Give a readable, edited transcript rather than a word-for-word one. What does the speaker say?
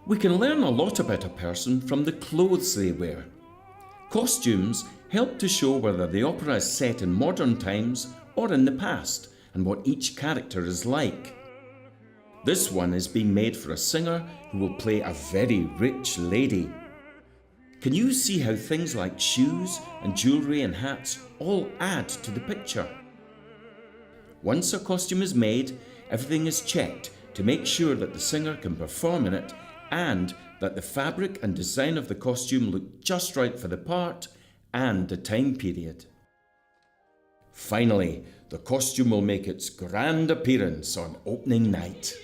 We can learn a lot about a person from the clothes they wear. Costumes help to show whether the opera is set in modern times or in the past, and what each character is like. This one is being made for a singer who will play a very rich lady. Can you see how things like shoes and jewellery and hats all add to the picture? Once a costume is made, everything is checked to make sure that the singer can perform in it and that the fabric and design of the costume look just right for the part and the time period. Finally, the costume will make its grand appearance on opening night.